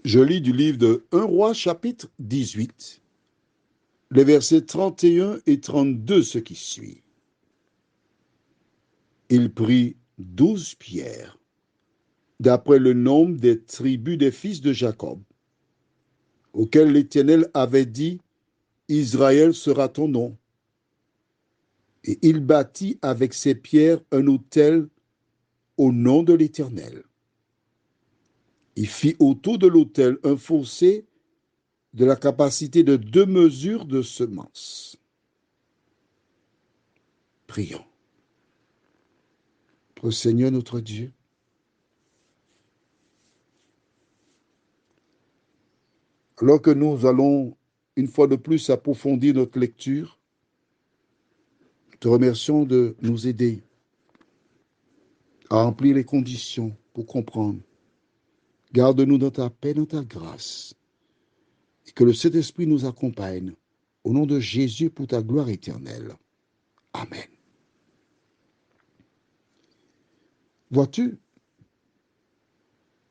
Je lis du livre de 1 Roi, chapitre 18, les versets 31 et 32, ce qui suit. Il prit 12 pierres, d'après le nombre des tribus des fils de Jacob, auxquels l'Éternel avait dit, Israël sera ton nom. Et il bâtit avec ces pierres un autel au nom de l'Éternel. Il fit autour de l'autel un fossé de la capacité de 2 mesures de semences. Prions. Notre Seigneur, notre Dieu, alors que nous allons une fois de plus approfondir notre lecture, nous te remercions de nous aider à remplir les conditions pour comprendre. Garde-nous dans ta paix, dans ta grâce, et que le Saint-Esprit nous accompagne. Au nom de Jésus, pour ta gloire éternelle. Amen. Vois-tu,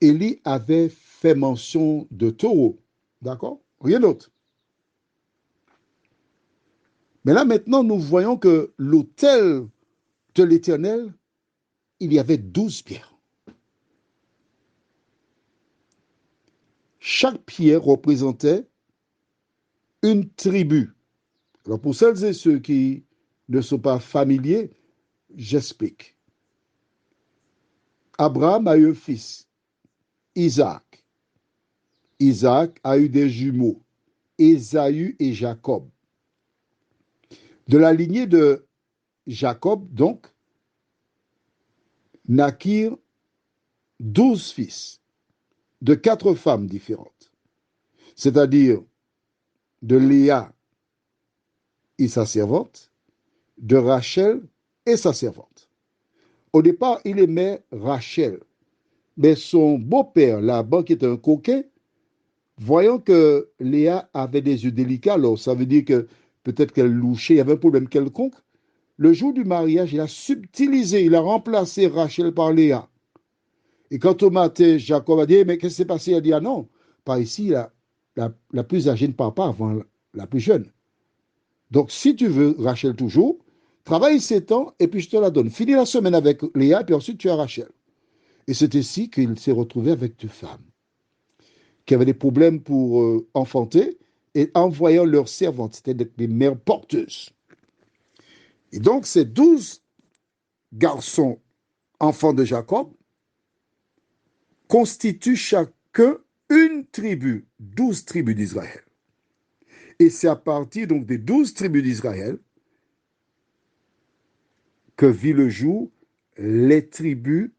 Élie avait fait mention de taureaux, d'accord? Rien d'autre. Mais là, maintenant, nous voyons que l'autel de l'Éternel, il y avait 12 pierres. Chaque pierre représentait une tribu. Alors, pour celles et ceux qui ne sont pas familiers, j'explique. Abraham a eu un fils, Isaac. Isaac a eu des jumeaux, Ésaü et Jacob. De la lignée de Jacob, donc, naquirent 12 fils de 4 femmes différentes, c'est-à-dire de Léa et sa servante, de Rachel et sa servante. Au départ, il aimait Rachel, mais son beau-père, Laban, qui était un coquin, voyant que Léa avait des yeux délicats, alors ça veut dire que peut-être qu'elle louchait, il y avait un problème quelconque. Le jour du mariage, il a subtilisé, il a remplacé Rachel par Léa. Et quand au matin, Jacob a dit, mais qu'est-ce qui s'est passé? Il a dit, ah non, pas ici, la plus âgée ne part pas avant la plus jeune. Donc, si tu veux Rachel toujours, travaille 7 ans et puis je te la donne. Finis la semaine avec Léa, puis ensuite tu as Rachel. Et c'est ainsi qu'il s'est retrouvé avec 2 femmes qui avaient des problèmes pour enfanter et envoyant leurs servantes, c'était des mères porteuses. Et donc, ces 12 garçons, enfants de Jacob, constituent chacun une tribu, 12 tribus d'Israël. Et c'est à partir donc des 12 tribus d'Israël que vit le jour les tribus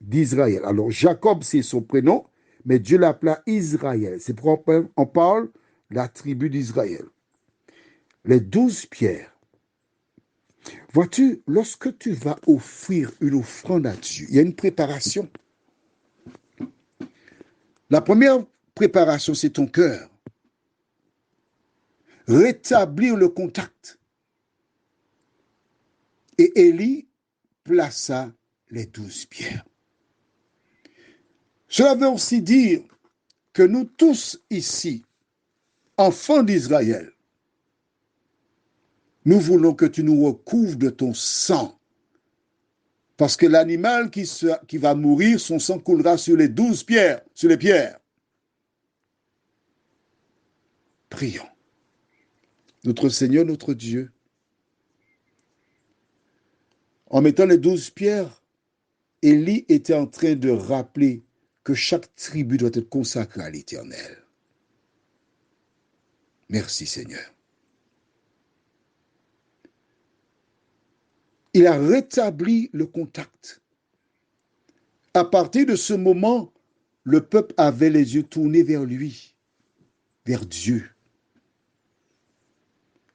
d'Israël. Alors Jacob, c'est son prénom, mais Dieu l'appela Israël. C'est pourquoi on parle de la tribu d'Israël. Les 12 pierres. Vois-tu, lorsque tu vas offrir une offrande à Dieu, il y a une préparation. La première préparation, c'est ton cœur. Rétablir le contact. Et Élie plaça les 12 pierres. Cela veut aussi dire que nous tous ici, enfants d'Israël, nous voulons que tu nous recouvres de ton sang. Parce que l'animal qui va mourir, son sang coulera sur les 12 pierres, sur les pierres. Prions. Notre Seigneur, notre Dieu, en mettant les 12 pierres, Élie était en train de rappeler que chaque tribu doit être consacrée à l'Éternel. Merci Seigneur. Il a rétabli le contact. À partir de ce moment, le peuple avait les yeux tournés vers lui, vers Dieu.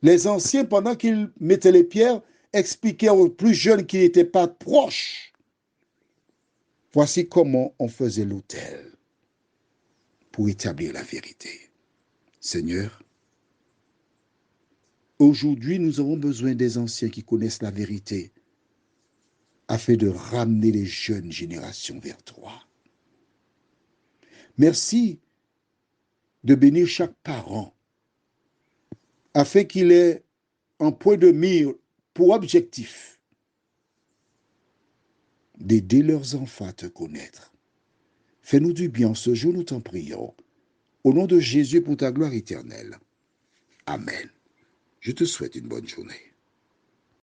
Les anciens, pendant qu'ils mettaient les pierres, expliquaient aux plus jeunes qui n'étaient pas proches. Voici comment on faisait l'autel pour établir la vérité. Seigneur, aujourd'hui, nous avons besoin des anciens qui connaissent la vérité afin de ramener les jeunes générations vers toi. Merci de bénir chaque parent, afin qu'il ait un point de mire pour objectif d'aider leurs enfants à te connaître. Fais-nous du bien ce jour, nous t'en prions. Au nom de Jésus pour ta gloire éternelle. Amen. Je te souhaite une bonne journée.